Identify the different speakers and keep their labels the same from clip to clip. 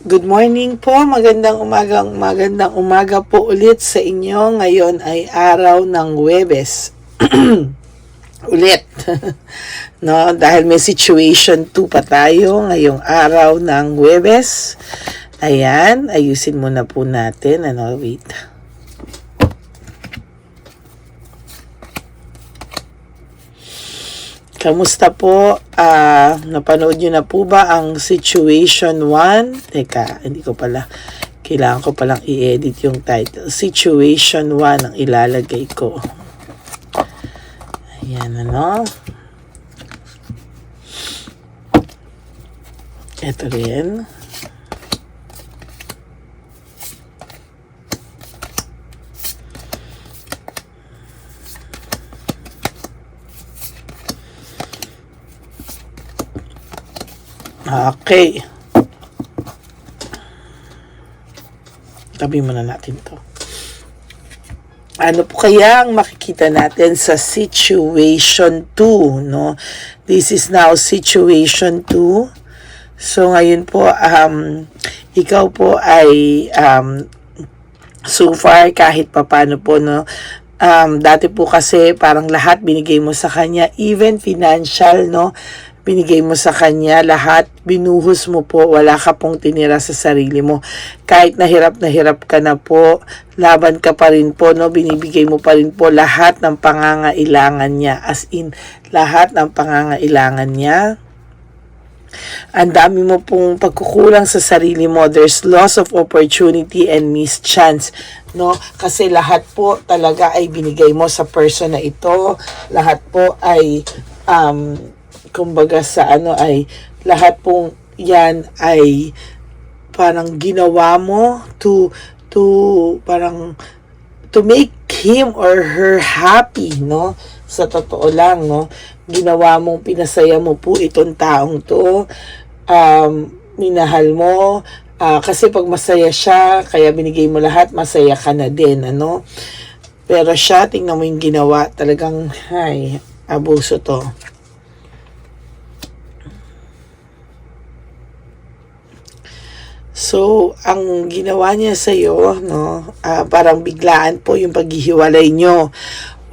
Speaker 1: Good morning po, magandang umaga po ulit sa inyo. Ngayon ay araw ng Huwebes. Ulit. No, dahil may situation 2 pa tayo ngayong araw ng Huwebes. Ayan, ayusin muna po natin. Wait. Kamusta po? Napanood nyo na po ba ang Situation 1? Teka, hindi ko pala. Kailangan ko palang i-edit yung title. Situation 1 ang ilalagay ko. Ayan, Ito rin. Okay. Tabi muna natin to. Ano po kaya ang makikita natin sa situation 2, no? This is now situation 2. So, ngayon po, ikaw po ay, so far, kahit papano po, no? Dati po kasi parang lahat binigay mo sa kanya, even financial, no? Binigay mo sa kanya lahat, binuhos mo po, wala ka pong tinira sa sarili mo. Kahit na hirap ka na po, laban ka pa rin po, no? Binibigay mo pa rin po lahat ng pangangailangan niya, as in, lahat ng pangangailangan niya. Ang dami mo pong pagkukulang sa sarili mo, there's loss of opportunity and missed chance, no? Kasi lahat po talaga ay binigay mo sa person na ito, lahat po ay, kumbaga sa ay lahat pong yan ay parang ginawa mo to parang to make him or her happy, no? Sa totoo lang, no? Ginawa mong pinasaya mo po itong taong to, minahal mo, kasi pag masaya siya, kaya binigay mo lahat, masaya ka na din, ano? Pero siya, tingnan mo yung ginawa, talagang, abuso to. So, ang ginawa niya sa iyo, no, parang biglaan po yung paghihiwalay nyo.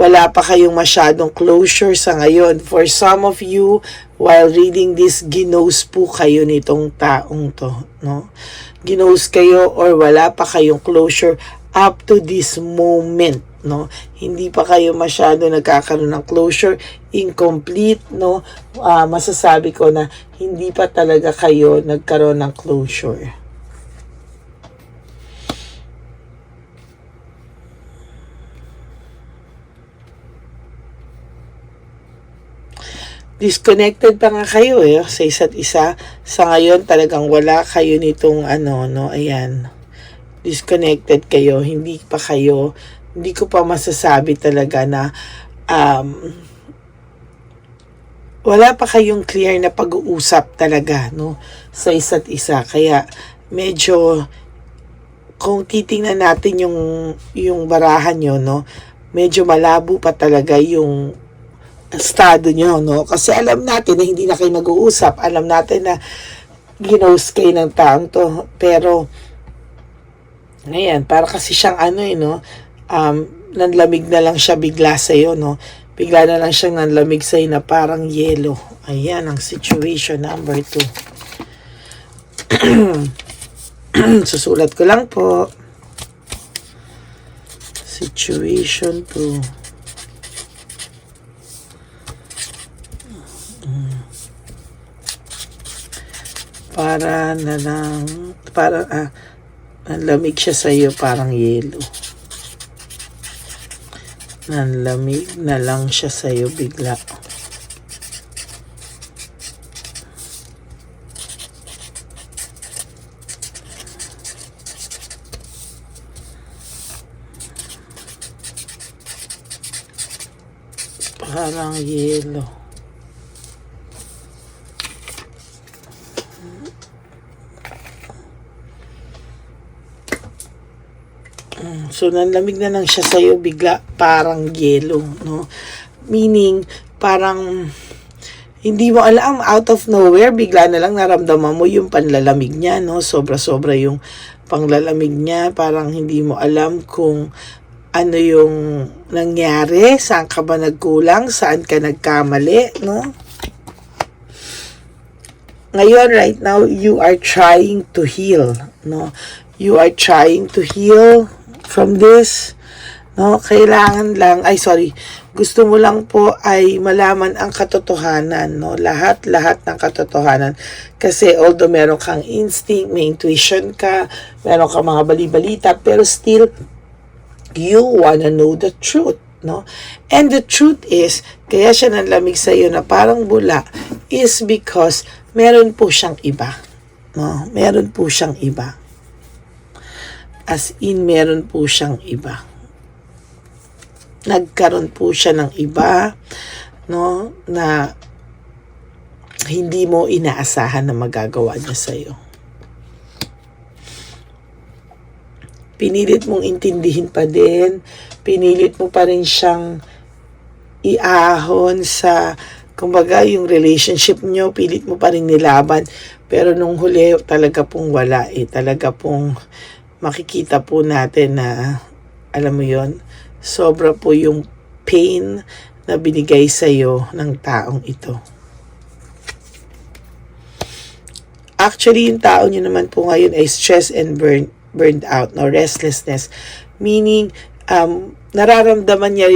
Speaker 1: Wala pa kayong masyadong closure sa ngayon. For some of you, while reading this, ginose po kayo nitong taong to, no? Ginose kayo or wala pa kayong closure up to this moment, no? Hindi pa kayo masyado nagkakaroon ng closure, incomplete, no? Masasabi ko na hindi pa talaga kayo nagkaroon ng closure. Disconnected pa nga kayo sa isa't isa. Sa ngayon talagang wala kayo nitong ayan. Disconnected kayo, hindi ko pa masasabi talaga na wala pa kayong clear na pag-uusap talaga, no, sa isa't isa. Kaya medyo kung titingnan natin yung barahan nyo, no, medyo malabo pa talaga yung estado nyo, no? Kasi alam natin na hindi na kayo nag-uusap. Alam natin na ginose kayo ng taong to. Pero, ngayon, para kasi siyang no? Nanlamig na lang siya bigla sa'yo, no? Bigla na lang siyang nanlamig sa'yo na parang yelo. Ayan, ang situation number 2. Susulat ko lang po. Situation 2. Para nanlamig siya sa iyo parang yelo. Nanlamig na lang siya sa iyo bigla. Parang yelo. So, nanlamig na lang siya sa'yo, bigla parang yelo, no? Meaning, parang Hindi mo alam, out of nowhere, bigla na lang naramdaman mo yung panlalamig niya, no? Sobra-sobra yung panglalamig niya. Parang hindi mo alam kung ano yung nangyari, saan ka ba nagkulang, saan ka nagkamali, no? Ngayon, right now, you are trying to heal, no? You are trying to heal from this, no? Kailangan lang, gusto mo lang po ay malaman ang katotohanan, no? Lahat ng katotohanan. Kasi although meron kang instinct, may intuition ka, meron kang mga bali-balita, pero still, you wanna know the truth, no? And the truth is, kaya siya nanlamig sa iyo na parang bula, is because meron po siyang iba, no? Meron po siyang iba. As in, meron po siyang iba. Nagkaroon po siya ng iba, no, na hindi mo inaasahan na magagawa niya sa iyo. Pinilit mong intindihin pa din, pinilit mo pa rin siyang iahon sa, kumbaga, yung relationship nyo, pilit mo pa rin nilaban, pero nung huli talaga pong wala talaga pong makikita po natin na, alam mo yon, sobra po yung pain na binigay sa'yo ng taong ito. Actually, yung tao nyo naman po ngayon ay stress and burned out, no? Restlessness. Meaning, nararamdaman niya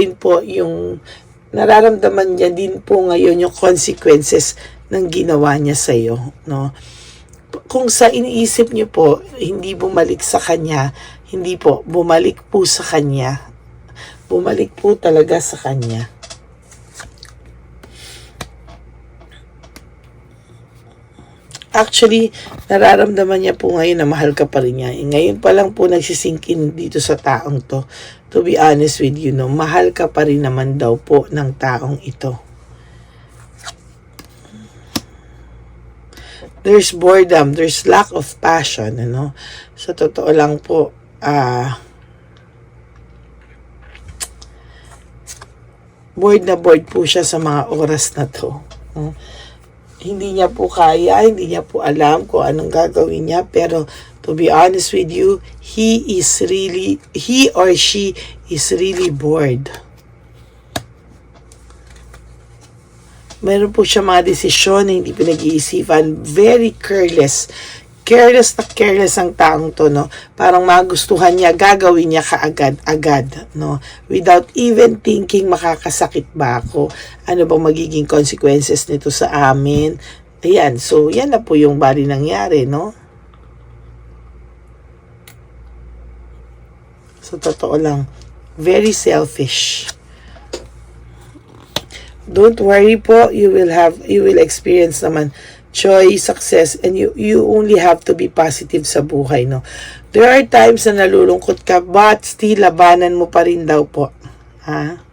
Speaker 1: din po ngayon yung consequences ng ginawa niya sa'yo, no? Kung sa iniisip niyo po, hindi bumalik sa kanya, hindi po, bumalik po sa kanya. Bumalik po talaga sa kanya. Actually, nararamdaman niya po ngayon na mahal ka pa rin niya. Ngayon pa lang po nagsisingkin dito sa taong to. To be honest with you, no, mahal ka pa rin naman daw po ng taong ito. There's boredom, there's lack of passion, ano. Sa totoo lang po, bored na bored po siya sa mga oras na to. Hindi niya po kaya, hindi niya po alam kung anong gagawin niya, pero to be honest with you, he or she is really bored. Meron po siya mga desisyon na hindi pinag-iisipan, very careless. Careless ang taong to, no? Parang magustuhan niya, gagawin niya kaagad, no? Without even thinking, makakasakit ba ako? Ano bang magiging consequences nito sa amin? Ayan, so yan na po yung bali nangyari, no? So, totoo lang, very selfish. Don't worry po, you will experience naman joy, success, and you only have to be positive sa buhay, no? There are times na nalulungkot ka, but still, labanan mo pa rin daw po. Ha?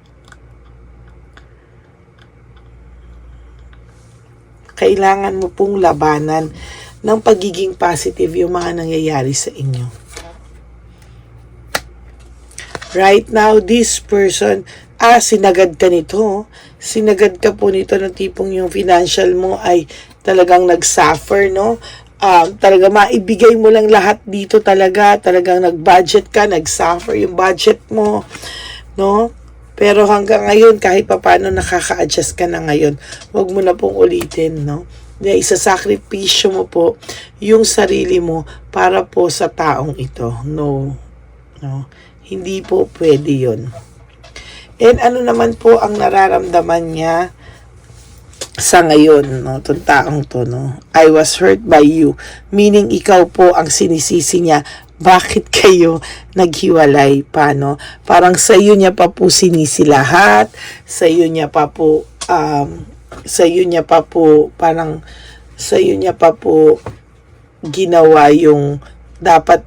Speaker 1: Kailangan mo pong labanan ng pagiging positive yung mga nangyayari sa inyo. Right now, this person, sinagad ka nito. Sinagad ka po nito ng tipong yung financial mo ay talagang nag-suffer, no? Talaga maibigay mo lang lahat dito talagang nag-budget ka, nag-suffer yung budget mo, no? Pero hanggang ngayon, kahit paano nakaka-adjust ka na ngayon, wag mo na pong ulitin, no? Na isasakripisyo mo po yung sarili mo para po sa taong ito. No. Hindi po pwede yun. And ano naman po ang nararamdaman niya sa ngayon, no, itong taong to, no? I was hurt by you. Meaning, ikaw po ang sinisisi niya. Bakit kayo naghiwalay pa, no? Parang sa iyo niya pa po sinisi lahat. Sa iyo niya pa po, ginawa yung dapat,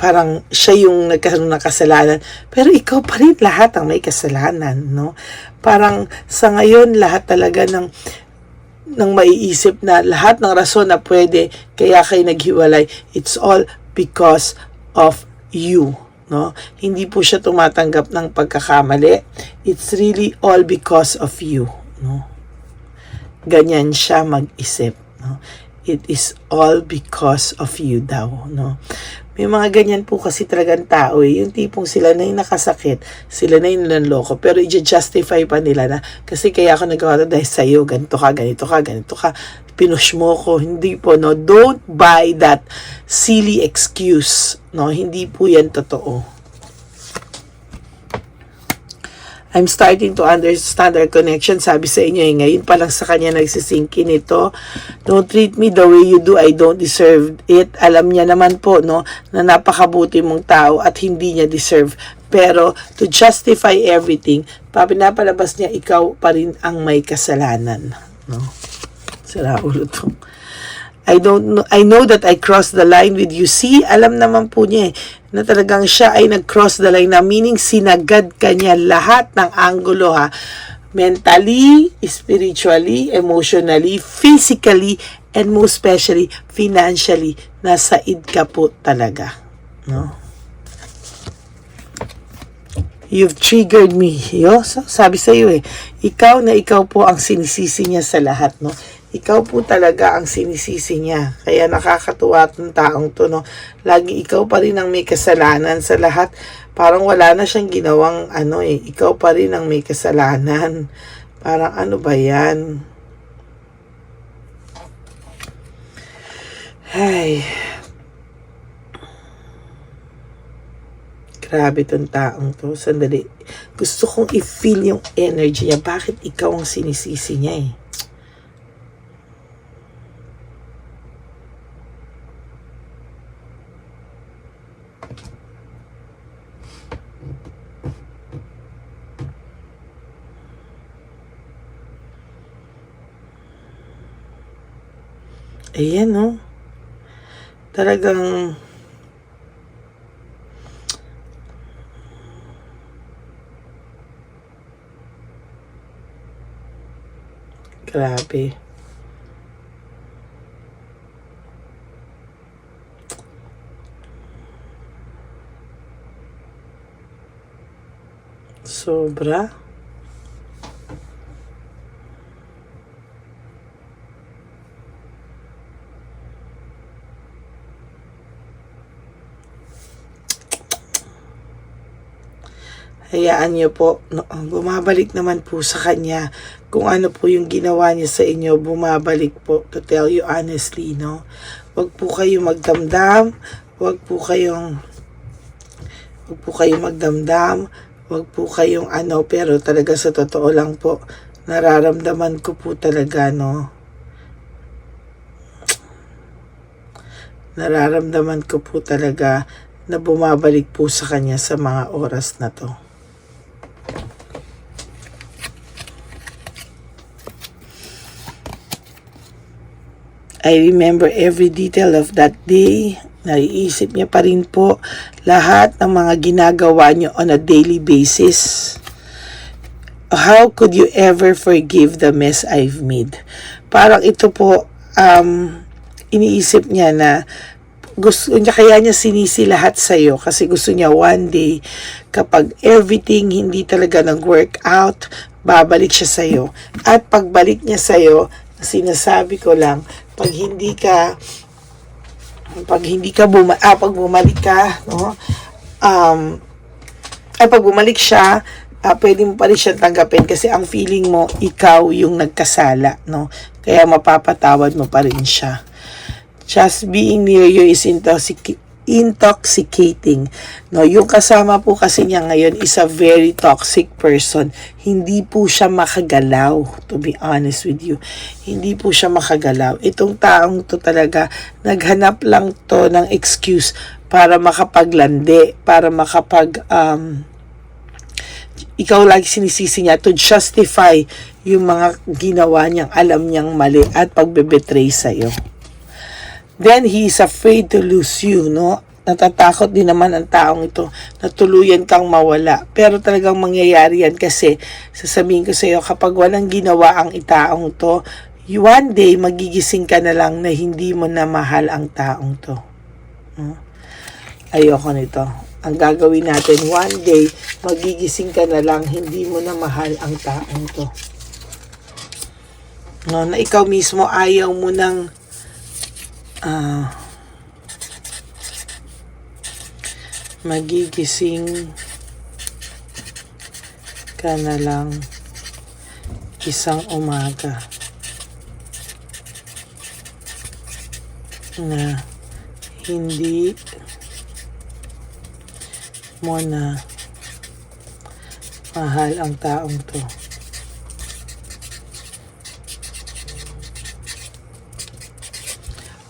Speaker 1: parang siya yung nagkaroon ng kasalanan. Pero ikaw pa rin lahat ang may kasalanan, no? Parang sa ngayon, lahat talaga ng maiisip na lahat ng rason na pwede kaya kayo naghiwalay, it's all because of you, no? Hindi po siya tumatanggap ng pagkakamali. It's really all because of you, no? ganyan siya mag-isip, no? It is all because of you daw, no? May mga ganyan po kasi talagang tao eh. Yung tipong sila na yung nakasakit, sila na yung nanloko, pero i-justify pa nila na, kasi kaya ako nagawa to dahil sa'yo, ganito ka, ganito ka, ganito ka, pinush mo ko. Hindi po, no? Don't buy that silly excuse, no? Hindi po yan totoo. I'm starting to understand our connection. Sabi sa inyo eh, ngayon pa lang sa kanya nagsisinkin ito. Don't treat me the way you do. I don't deserve it. Alam niya naman po, no, na napakabuti mong tao at hindi niya deserve. Pero to justify everything, pinapalabas niya ikaw pa rin ang may kasalanan. No? Sira ulo to. I know that I crossed the line with you. See, alam naman po niya na talagang siya ay nag-cross the line, na meaning sinagad kanya lahat ng anggulo, ha. Mentally, spiritually, emotionally, physically, and most especially, financially. Nasa id ka po talaga. No? You've triggered me. So, sabi sa iyo ikaw po ang sinisisi niya sa lahat, no? Ikaw po talaga ang sinisisi niya. Kaya nakakatuwa ng taong to, no? Lagi ikaw pa rin ang may kasalanan sa lahat. Parang wala na siyang ginawang ikaw pa rin ang may kasalanan. Parang ano ba yan? Ay. Grabe tong taong to. Sandali. Gusto kong i-feel yung energy niya. Bakit ikaw ang sinisisi niya eh? Ayan, no? Talagang grabe. Sobra. Hayaan niyo po, bumabalik naman po sa kanya kung ano po yung ginawa niya sa inyo, bumabalik po, to tell you honestly, no? Wag po kayong magdamdam, wag po kayong magdamdam, wag po kayong pero talaga sa totoo lang po, nararamdaman ko po talaga, no? Nararamdaman ko po talaga na bumabalik po sa kanya sa mga oras na to. I remember every detail of that day. Naiisip niya pa rin po lahat ng mga ginagawa niyo on a daily basis. How could you ever forgive the mess I've made? Parang ito po, iniisip niya na gusto niya, kaya niya sinisi lahat sa'yo kasi gusto niya one day, kapag everything hindi talaga nag-work out, babalik siya sa'yo. At pagbalik niya sa'yo, sinasabi ko lang, pag bumalik ka, no? Pag bumalik siya, pwede mo pa rin siya tanggapin kasi ang feeling mo, ikaw yung nagkasala, no? Kaya mapapatawad mo pa rin siya. Just being near you is intoxicating. No, yung kasama po kasi niya ngayon is a very toxic person. Hindi po siya makagalaw, to be honest with you. Hindi po siya makagalaw. Itong taong to talaga, naghanap lang to ng excuse para makapaglandi, para ikaw lagi sinisisi niya to justify yung mga ginawa niyang alam niyang mali at pagbebetray sa'yo. Then, he is afraid to lose you, no? Natatakot din naman ang taong ito na tuluyan kang mawala. Pero talagang mangyayari yan kasi, sasabihin ko sa iyo, kapag walang ginawa ang taong to, one day, magigising ka na lang na hindi mo na mahal ang taong to. No? Ayoko nito. Ang gagawin natin, one day, magigising ka na lang, hindi mo na mahal ang taong to. No, na ikaw mismo ayaw mo ng magigising ka na lang isang umaga na hindi mo na mahal ang taong to.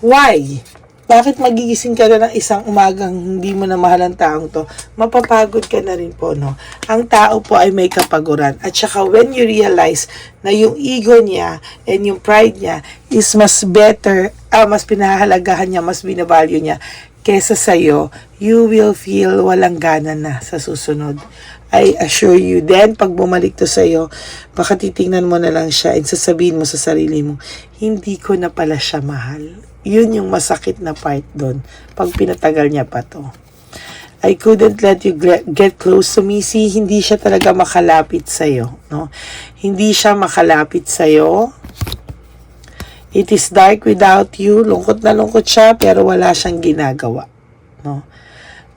Speaker 1: Why? Bakit magigising ka na ng isang umagang hindi mo na mahal ang taong to? Mapapagod ka na rin po, no? Ang tao po ay may kapaguran. At saka when you realize na yung ego niya and yung pride niya is mas better, mas pinahahalagahan niya, mas binavalue niya kesa sa'yo, you will feel walang gana na sa susunod. I assure you, then pag bumalik to sa'yo, baka titingnan mo na lang siya and sasabihin mo sa sarili mo, hindi ko na pala siya mahal. Yun yung masakit na part doon pag pinatagal niya pa to. I couldn't let you get close to me. See, hindi siya talaga makalapit sa'yo, no? Hindi siya makalapit sa'yo. It is dark without you. Lungkot na lungkot siya pero wala siyang ginagawa, no?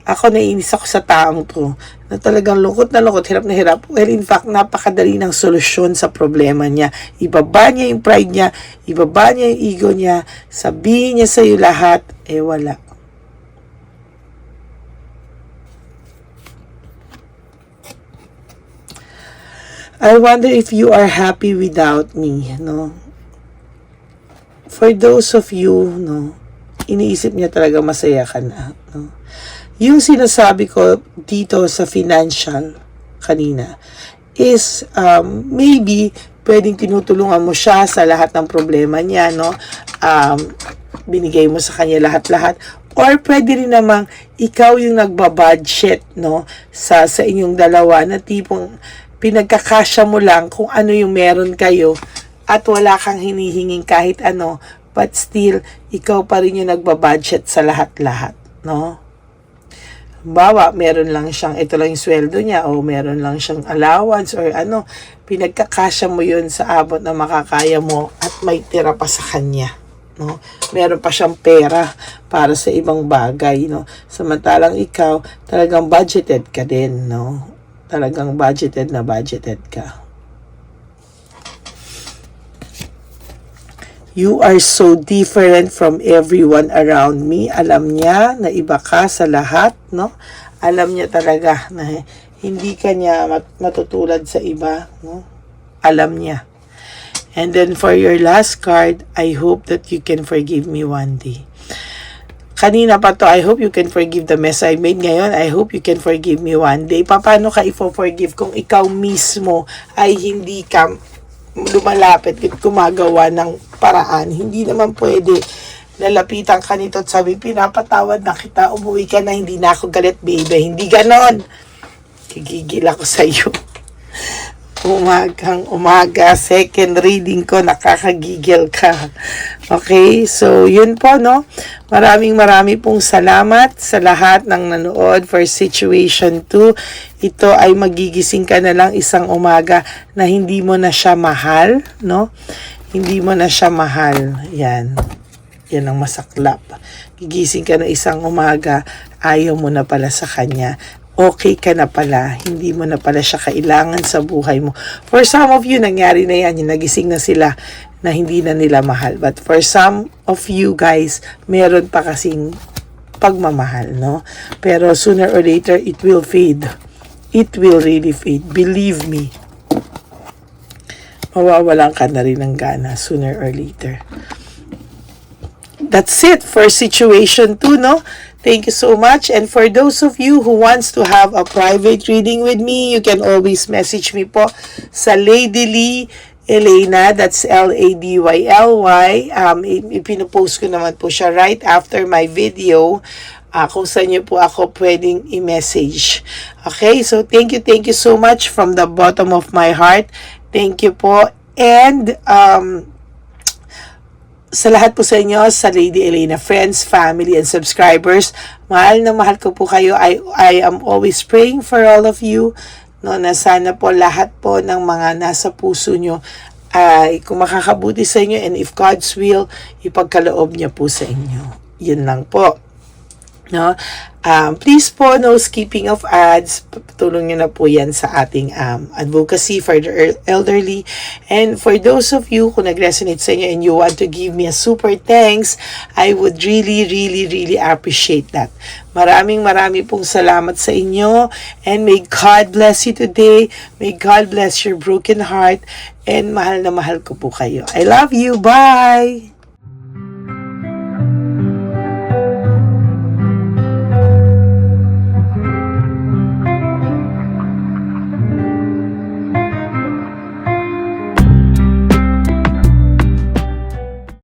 Speaker 1: Ako naiinis ako sa taong to na talagang lungkot na lungkot, hirap na hirap. Well, in fact, napakadali ng solusyon sa problema niya. Ibaba niya yung pride niya, ibaba niya yung ego niya, sabihin niya sa'yo lahat, wala. I wonder if you are happy without me, no? For those of you, no, iniisip niya talaga masaya ka na, no? Yung sinasabi ko dito sa financial kanina is maybe pwedeng tinutulungan mo siya sa lahat ng problema niya, no? Binigay mo sa kanya lahat-lahat. Or pwede rin namang ikaw yung nagbabudget, no? Sa inyong dalawa na tipong pinagkakasya mo lang kung ano yung meron kayo at wala kang hinihinging kahit ano, but still, ikaw pa rin yung nagbabudget sa lahat-lahat, no? Bawa, meron lang siyang, ito lang yung sweldo niya, o meron lang siyang allowance, or ano, pinagkakasya mo yun sa abot na makakaya mo at may tira pa sa kanya, no? Meron pa siyang pera para sa ibang bagay, no? Samantalang ikaw, talagang budgeted ka din, no? Talagang budgeted ka. You are so different from everyone around me. Alam niya na iba ka sa lahat, no? Alam niya talaga na hindi ka niya matutulad sa iba, no? Alam niya. And then for your last card, I hope that you can forgive me one day. Kanina pa to, I hope you can forgive the mess I made. Ngayon, I hope you can forgive me one day. Paano ka i-forgive kung ikaw mismo ay hindi ka lumalapit at gumagawa ng paraan? Hindi naman pwede lalapitan ka nito at sabi, pinapatawad na kita, umuwi ka na, hindi na ako galit, baby. Hindi ganon. Kigigil ako sa iyo. Umaga, second reading ko, nakakagigil ka. Okay, so yun po, no? Maraming pong salamat sa lahat ng nanood for Situation 2. Ito ay magigising ka na lang isang umaga na hindi mo na siya mahal, no? Hindi mo na siya mahal. Yan ang masaklap. Gigising ka na isang umaga, ayaw mo na pala sa kanya. Okay ka na pala, hindi mo na pala siya kailangan sa buhay mo. For some of you, nangyari na yan, yung nagising na sila na hindi na nila mahal. But for some of you guys, meron pa kasing pagmamahal, no? Pero sooner or later, it will fade. It will really fade. Believe me. Mawawalan ka na rin ng gana sooner or later. That's it for Situation 2, no? Thank you so much. And for those of you who wants to have a private reading with me, you can always message me po sa Lady Lee Elena. That's Ladyly. Ipinopost ko naman po siya right after my video kung saan niyo po ako pwedeng i-message. Okay? So, thank you so much from the bottom of my heart. Thank you po. And, sa lahat po sa inyo, sa Lady Elena friends, family, and subscribers, mahal na mahal ko po kayo. I am always praying for all of you, no, na sana po lahat po ng mga nasa puso nyo ay kung makakabuti sa inyo, and if God's will, ipagkaloob niya po sa inyo. Yun lang po. No? Please po, no skipping of ads. Tulong nyo na po yan sa ating advocacy for the elderly. And for those of you kung nag-resonate sa inyo and you want to give me a super thanks, I would really, really, really appreciate that. Maraming pong salamat sa inyo, and may God bless you today. May God bless your broken heart, and mahal na mahal ko po kayo. I love you. Bye!